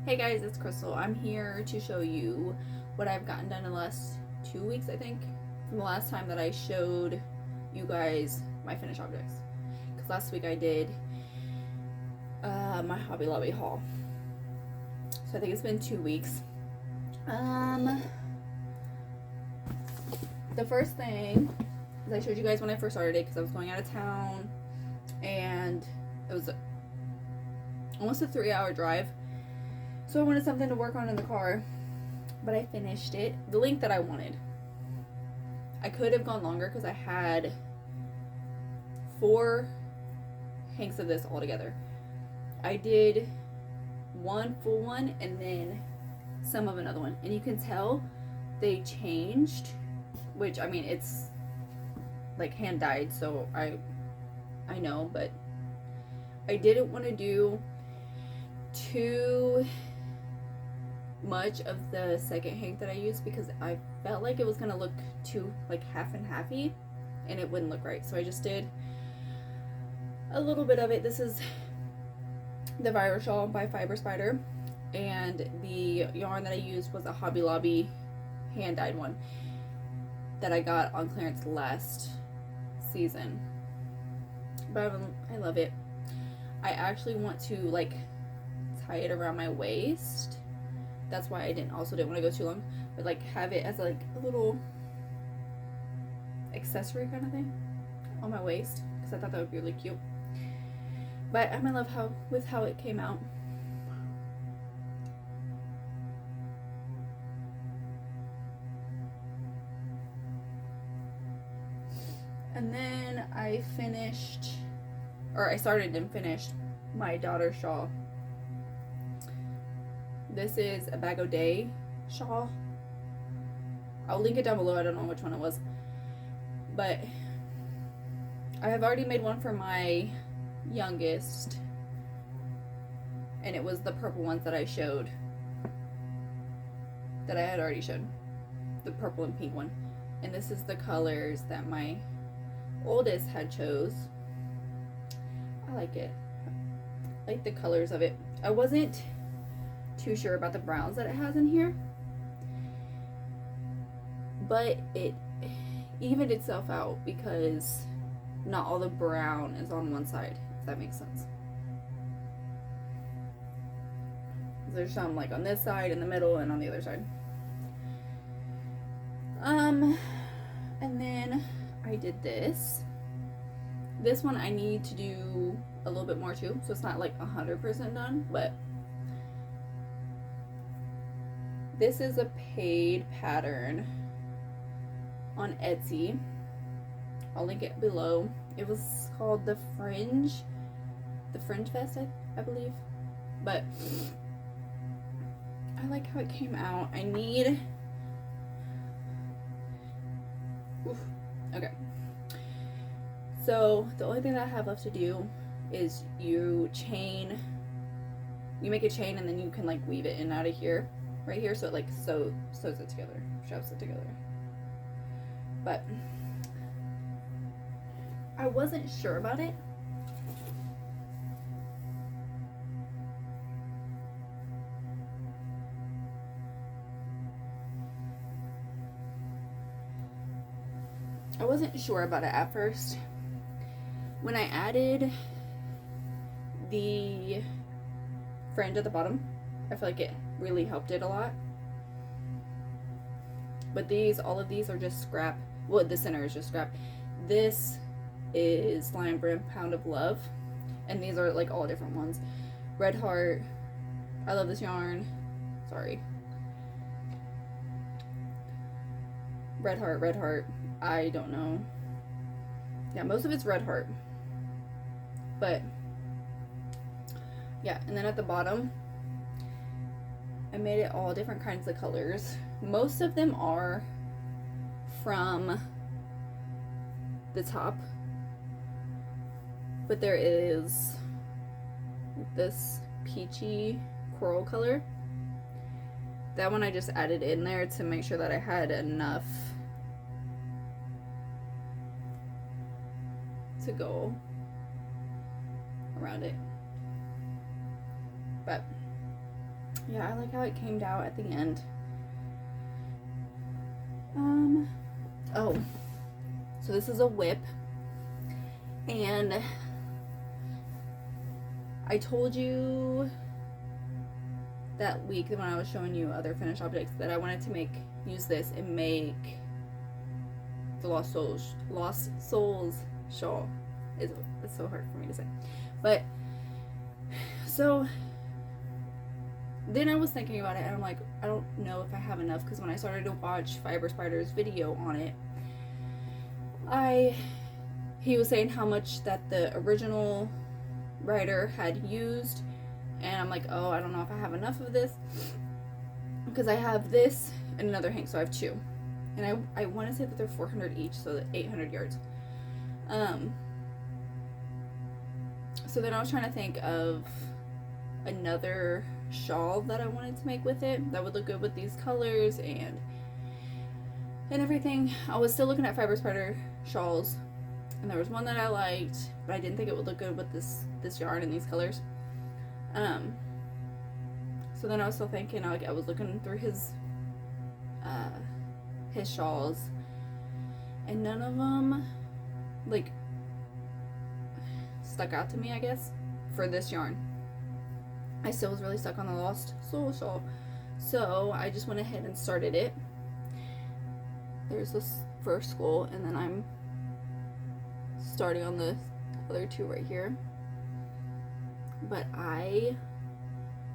Hey guys, it's Crystal. I'm here to show you what I've gotten done in the last 2 weeks, I think, from the last time that I showed you guys my finished objects. Because last week I did my Hobby Lobby haul. So I think it's been 2 weeks. The first thing is I showed you guys when I first started it because I was going out of town and it was almost a 3-hour drive. So I wanted something to work on in the car, but I finished it the length that I wanted. I could have gone longer because I had 4 hanks of this all together. I did one full one and then some of another one, and you can tell they changed, which I mean it's like hand dyed, so I know, but I didn't want to do too much of the second hank that I used because I felt like it was gonna look too like half and halfy and it wouldn't look right. So I just did a little bit of it. This is the Virus Shawl by Fiber Spider, and the yarn that I used was a Hobby Lobby hand dyed one that I got on clearance last season. But I love it. I actually want to like tie it around my waist. That's why I didn't want to go too long, but like have it as like a little accessory kind of thing on my waist because I thought that would be really cute. But I'm in love with how it came out. And then I started and finished my daughter's shawl. This is a Bag O' Day shawl. I'll link it down below. I don't know which one it was. But I have already made one for my youngest. And it was the purple ones that I showed. That I had already showed. The purple and pink one. And this is the colors that my oldest had chose. I like it. I like the colors of it. I wasn't too sure about the browns that it has in here, but it evened itself out because not all the brown is on one side, if that makes sense. There's some like on this side, in the middle, and on the other side. And then I did this one. I need to do a little bit more too, so it's not like 100% done, but this is a paid pattern on Etsy. I'll link it below. It was called the Fringe Vest, I believe. But I like how it came out. I need... Oof. Okay. So the only thing that I have left to do is you make a chain and then you can like weave it in and out of here. Right here, so it like sews it together, shoves it together. But I wasn't sure about it. I wasn't sure about it at first. When I added the fringe at the bottom, I feel like it really helped it a lot. But all of these are just scrap. Well, the center is just scrap. This is Lion Brim Pound of Love, and these are like all different ones. Red Heart. I love this yarn. Sorry. Red Heart. I don't know. Yeah, most of it's Red Heart. But yeah, and then at the bottom I made it all different kinds of colors. Most of them are from the top, but there is this peachy coral color. That one I just added in there to make sure that I had enough to go around it. But Yeah, I like how it came out at the end. Oh, so this is a whip, and I told you that week when I was showing you other finished objects that I wanted to use this and make the Lost Souls shawl. It's so hard for me to say, but so then I was thinking about it, and I'm like, I don't know if I have enough, because when I started to watch Fiber Spider's video on it, he was saying how much that the original writer had used, and I'm like, oh, I don't know if I have enough of this, because I have this and another hank, so I have two, and I want to say that they're 400 each, so 800 yards. So then I was trying to think of another shawl that I wanted to make with it that would look good with these colors and everything. I was still looking at Fiber Spider shawls, and there was one that I liked, but I didn't think it would look good with this yarn and these colors. So then I was still thinking, I was looking through his shawls, and none of them like stuck out to me, I guess, for this yarn. I still was really stuck on the Lost Soul shawl, so I just went ahead and started it. There's this first school, and then I'm starting on the other two right here. But I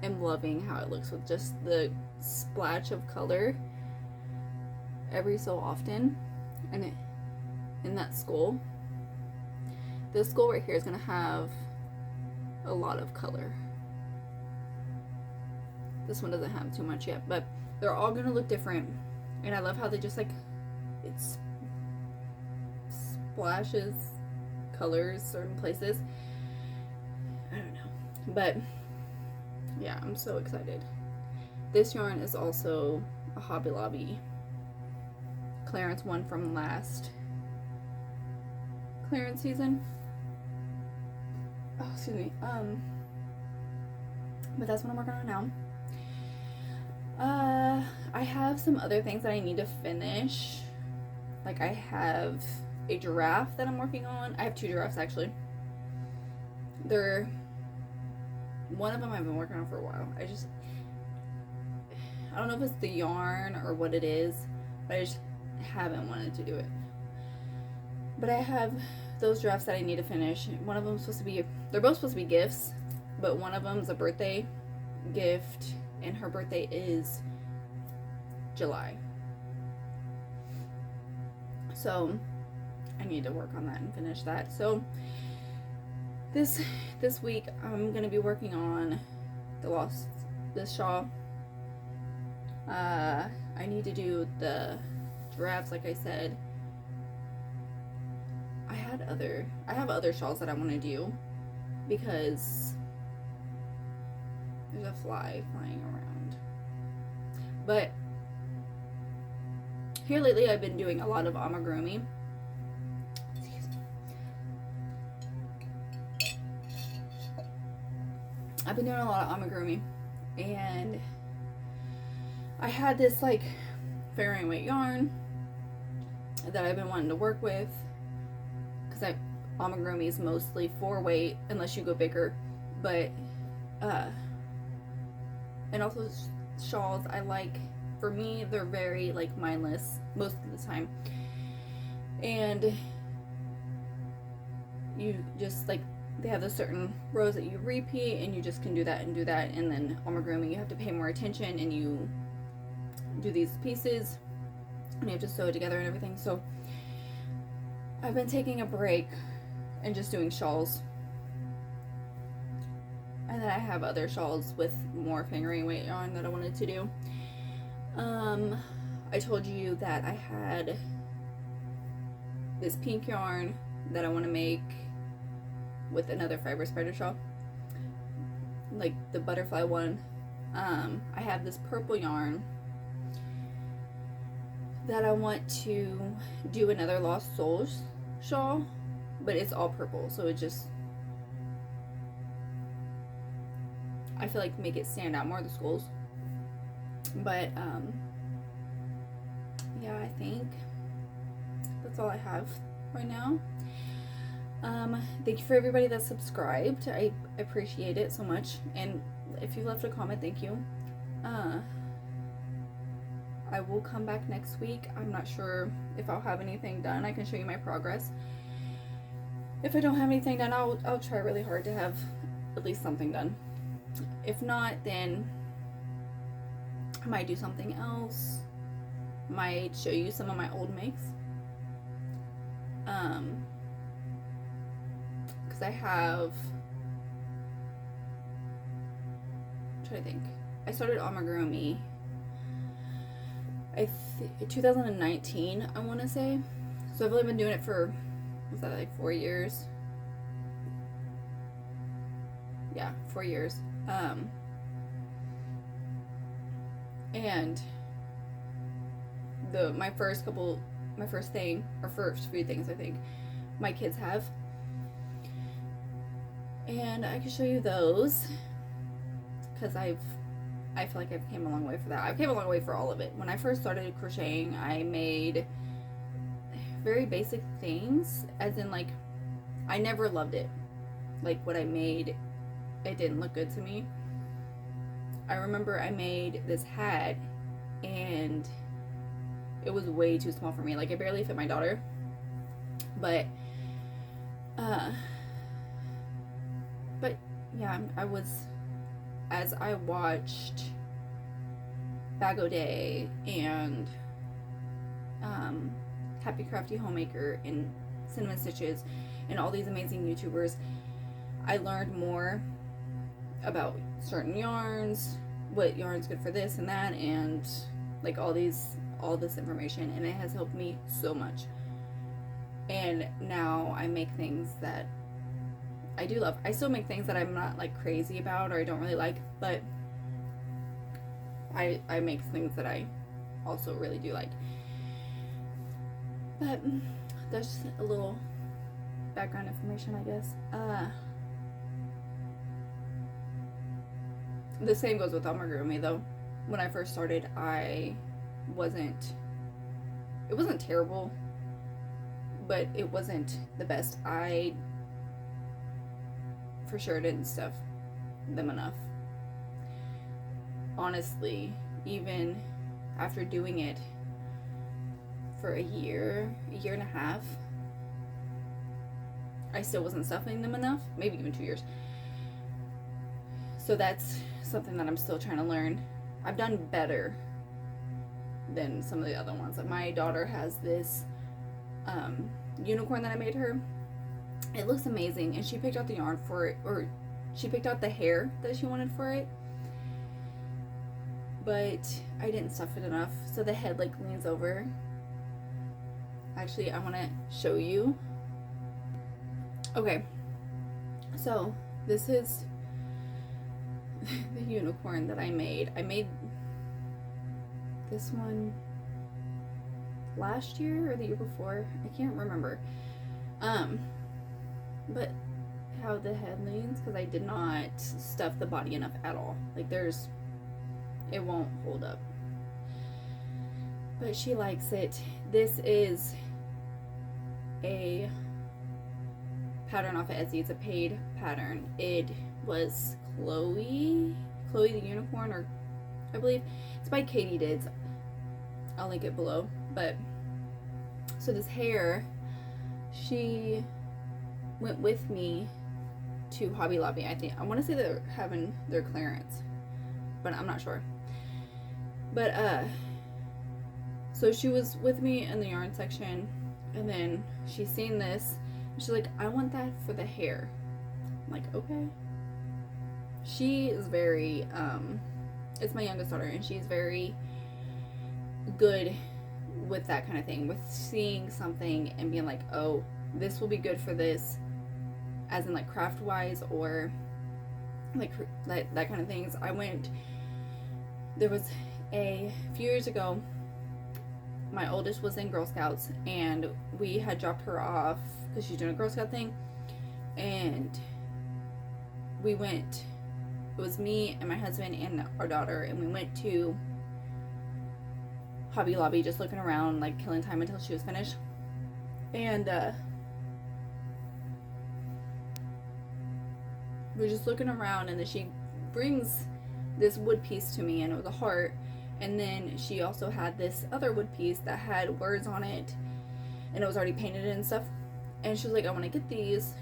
am loving how it looks with just the splash of color every so often, and in that school. This school right here is going to have a lot of color. This one doesn't have too much yet, but they're all going to look different, and I love how they just like, it splashes colors certain places. I don't know, but yeah, I'm so excited. This yarn is also a Hobby Lobby clearance one from last clearance season. Oh, excuse me. But that's what I'm working on now. I have some other things that I need to finish. Like, I have a giraffe that I'm working on. I have two giraffes, actually. One of them I've been working on for a while. I don't know if it's the yarn or what it is, but I just haven't wanted to do it. But I have those giraffes that I need to finish. One of them's they're both supposed to be gifts, but one of them's a birthday gift, and her birthday is July. So I need to work on that and finish that. So this week I'm gonna be working on this shawl. I need to do the giraffes, like I said. I have other shawls that I want to do, because there's a fly flying around. But here lately I've been doing a lot of amigurumi. I've been doing a lot of amigurumi, and I had this like fairy weight yarn that I've been wanting to work with, because amigurumi is mostly 4-weight unless you go bigger, but and also shawls, I like, for me, they're very like mindless most of the time, and you just like, they have the certain rows that you repeat, and you just can do that and do that. And then amigurumi, you have to pay more attention, and you do these pieces and you have to sew it together and everything. So I've been taking a break and just doing shawls, and then I have other shawls with more fingering weight yarn that I wanted to do. I told you that I had this pink yarn that I want to make with another Fiber Spider shawl, like the butterfly one. I have this purple yarn that I want to do another Lost Souls shawl, but it's all purple, so it just, I feel like, make it stand out more, the skulls. But yeah, I think that's all I have right now. Thank you for everybody that subscribed. I appreciate it so much. And if you left a comment, thank you. I will come back next week. I'm not sure if I'll have anything done. I can show you my progress. If I don't have anything done, I'll try really hard to have at least something done. If not, then I might do something else. Might show you some of my old makes. Because I have, I'm trying to think. I started amigurumi 2019, I want to say. So I've only been doing it for, was that like 4 years? Yeah, 4 years. And my first few things I think my kids have, and I can show you those because I feel like I've came a long way for that. I've came a long way for all of it. When I first started crocheting, I made very basic things, as in like I never loved it. Like what I made, it didn't look good to me. I remember I made this hat and it was way too small for me. Like it barely fit my daughter. But yeah, as I watched Bag O Day and Happy Crafty Homemaker and Cinnamon Stitches and all these amazing YouTubers, I learned more about certain yarns, what yarn's good for this and that, and like all this information, and it has helped me so much. And now I make things that I do love. I still make things that I'm not like crazy about or I don't really like, but I make things that I also really do like. But that's just a little background information, I guess. The same goes with amigurumi though. When I first started, it wasn't terrible, but it wasn't the best. I for sure didn't stuff them enough. Honestly, even after doing it for a year and a half, I still wasn't stuffing them enough, maybe even 2 years. So that's something that I'm still trying to learn. I've done better than some of the other ones. Like my daughter has this unicorn that I made her. It looks amazing, and she picked out the yarn for it, or she picked out the hair that she wanted for it, but I didn't stuff it enough, so the head like leans over. Actually, I want to show you. Okay, so this is the unicorn that I made. I made this one last year or the year before. I can't remember. But how the head leans, because I did not stuff the body enough at all. Like it won't hold up. But she likes it. This is a pattern off of Etsy. It's a paid pattern. It was Chloe the Unicorn, or I believe it's by Katie Dids. I'll link it below. But so this hair, she went with me to Hobby Lobby. I want to say they're having their clearance, but I'm not sure. But so she was with me in the yarn section, and then she's seen this and she's like, I want that for the hair. I'm like, okay. She is very it's my youngest daughter, and she's very good with that kind of thing, with seeing something and being like, oh, this will be good for this, as in like craft wise, or like that kind of things. There was a few years ago, my oldest was in Girl Scouts, and we had dropped her off because she's doing a Girl Scout thing, and we went, it was me and my husband and our daughter, and we went to Hobby Lobby just looking around, like killing time until she was finished. And we're just looking around, and then she brings this wood piece to me, and it was a heart. And then she also had this other wood piece that had words on it, and it was already painted and stuff. And she was like, I want to get these.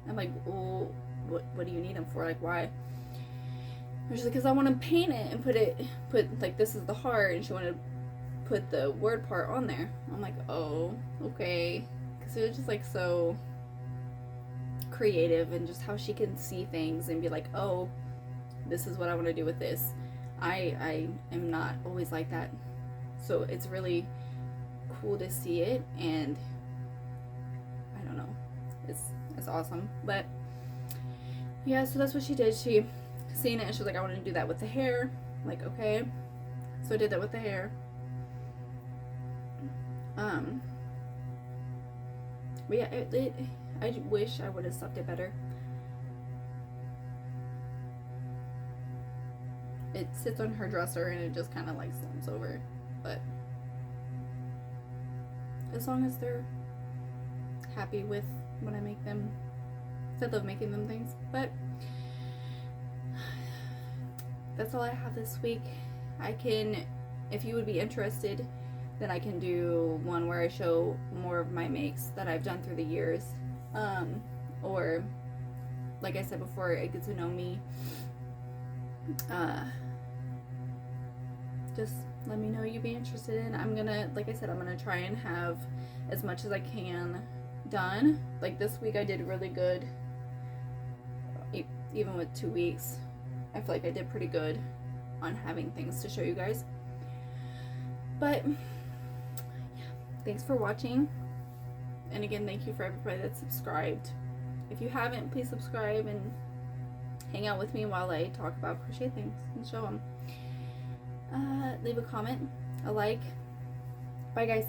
I'm like, well, what do you need them for? Like, why? She's like, because I want to paint it and put like, this is the heart, and she wanted to put the word part on there. I'm like, oh, okay. Because it was just like so creative, and just how she can see things and be like, oh, this is what I want to do with this. I am not always like that, so it's really cool to see it, and I don't know, it's awesome. But yeah, so that's what she did. She seen it and she was like, I want to do that with the hair. I'm like, okay. So I did that with the hair. But yeah, I wish I would have stuffed it better. It sits on her dresser and it just kind of like slumps over. But as long as they're happy with when I make them, I love making them things. But that's all I have this week. I can, if you would be interested, then I can do one where I show more of my makes that I've done through the years. Or like I said before, get to know me. Just let me know you'd be interested in. I'm gonna, like I said, I'm gonna try and have as much as I can done. Like this week I did really good. Even with 2 weeks, I feel like I did pretty good on having things to show you guys. But yeah, thanks for watching. And again, thank you for everybody that's subscribed. If you haven't, please subscribe and hang out with me while I talk about crochet things and show them. Leave a comment, a like. Bye guys.